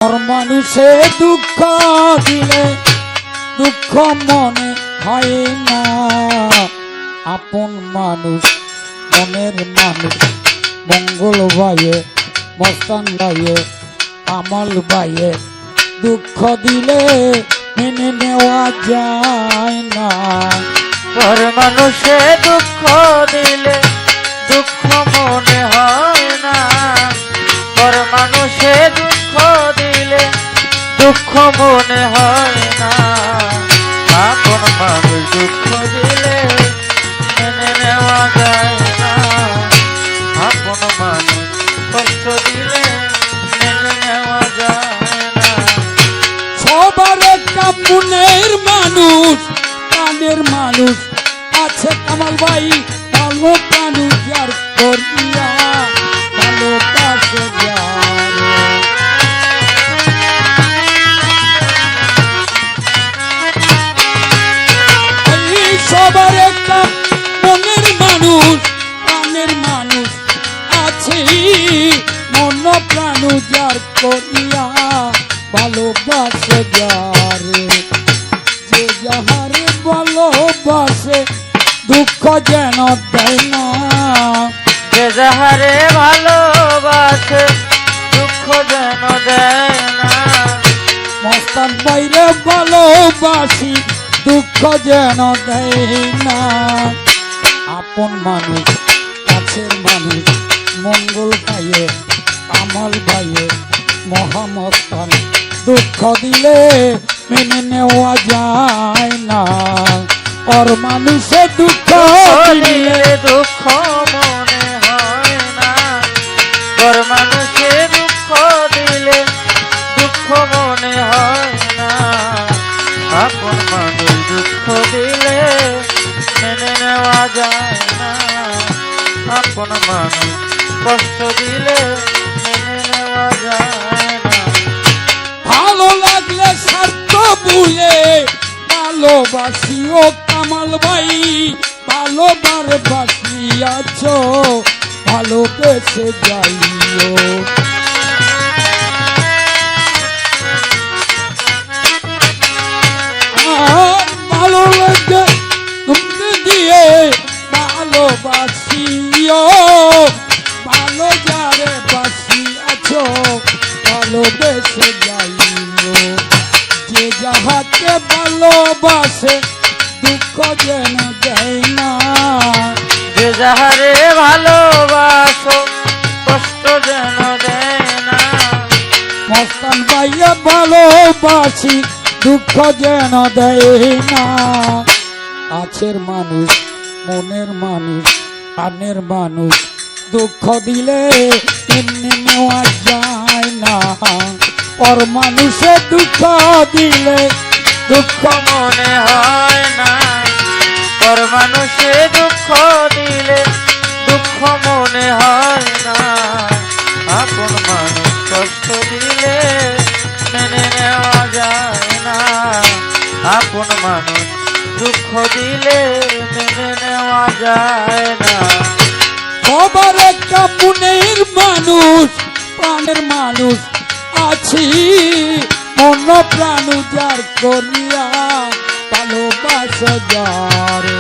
আর মানুষে দুঃখ দিলে দুঃখ মনে হয় না। আপন মানুষ মনের মানুষ মঙ্গল ভাইয়ে মস্তান ভাইয়ে কামাল ভাইয়ে দুঃখ দিলে মেনে নেওয়া যায় না। পর মানুষে দুঃখ দিলে দুঃখ মনে হয় না। পর মানুষে দুঃখ দিলে দুঃখ মনে হয় না। আপন মানুষ দুঃখ দিলে মেনে নেওয়া যায় না। আপন মানুষ কষ্ট দিলে মেনে নেওয়া যায় না। সবার একটা মনের মানুষ প্রাণের মানুষ আছে কামাল ভাই ভালো মানুষ যার করিয়া ভালো কাছে সবার একটা মনের মানুষ প্রাণের মানুষ আছে মন প্রাণ যার করিয়া ভালোবাসে যারে যে যাহারে ভালোবাসে দুঃখ যেন দেয় না। যে যাহারে ভালোবাসে দুঃখ যেন দেয় না। মস্তান বাইরে ভালোবাসি দুঃখ যেন দেয় না। আপন মানুষ কাছের মানুষ মঙ্গল ভাইয়ে কামাল ভাইয়ে মহামস্তান দুঃখ দিলে মেনে নেওয়া যায় না। আর মানুষে দুঃখ দিলে দুঃখ মনে হয় না। পর মানুষে দুঃখ দিলে দুঃখ মনে হয় না। আপন মানুষ দুঃখ দিলে মেনে নেওয়া যায় না। আপন মানুষ কষ্ট দিলে মেনে নেওয়া যায় না। ভালো লাগলে স্বার্থ ভুলে ভালোবাসিও কামাল ভাই ভালোবার বাসিয়াছ ভালোবেসে যাইও। ভালো লাগে তুমি দিয়ে ভালোবাসিও ভালো যারে বাসিয়াছ ভালোবেসে যাইও। যে যাহাকে ভালোবাসে দুঃখ যেন দেয় না। যে যাহারে ভালোবাসো কষ্ট যেন দেয় না। মস্তান ভাইয়া ভালোবাসি দুঃখ যেন দেয় না। কাছের মানুষ মনের মানুষ প্রাণের মানুষ দুঃখ দিলে মেনে নেওয়া যায় না। পর মানুষে দুঃখ দিলে দুঃখ মনে হয় না। পর মানুষে দুঃখ দিলে দুঃখ মনে হয় না। আপন মানুষ কষ্ট দিলে মেনে নেওয়া যায় না। আপন মানুষ দুঃখ দিলে মেনে নেওয়া যায় না। সবার একটা মনের মানুষ প্রাণের মানুষ আছি মন প্রাণ যার করিয়া ভালোবাসা যারে।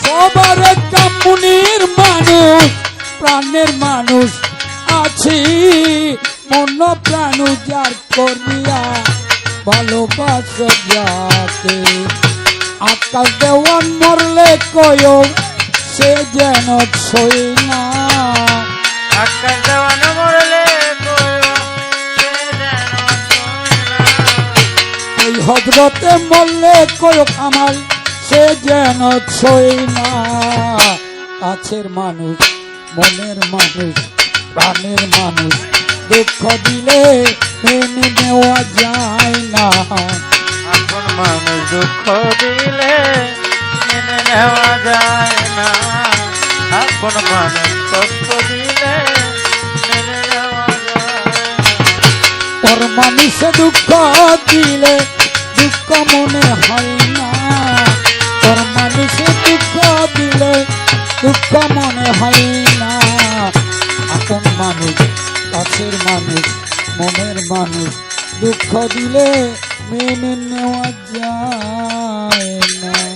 সবার একটা মনের মানুষ প্রাণের মানুষ আছি মন প্রাণ যার করিয়া ভালোবাসা যাতে। আকাশ দেওয়ান মরলে কয় সে যেন ছই না। আকাশ দেওয়ান মরলে সে যেন ছয় না। ওই হজরতে মরলে কয় কামাল সে যেন ছই না। কাছের মানুষ মনের মানুষ প্রাণের মানুষ দুঃখ দিলে মেনে নেওয়া যায় না। আপন মানুষ দুঃখ দিলে মেনে নেওয়া যায় না। আপন মানুষ কষ্ট দিলে মেনে নেওয়া যায় না। পর মানুষে দুঃখ দিলে দুঃখ মনে হয় না। পর মানুষে দুঃখ দিলে দুঃখ মনে হয় না, আপন মানুষ কাছের মানুষ মনের মানুষ দুঃখ দিলে মেনে নেওয়া যায় না।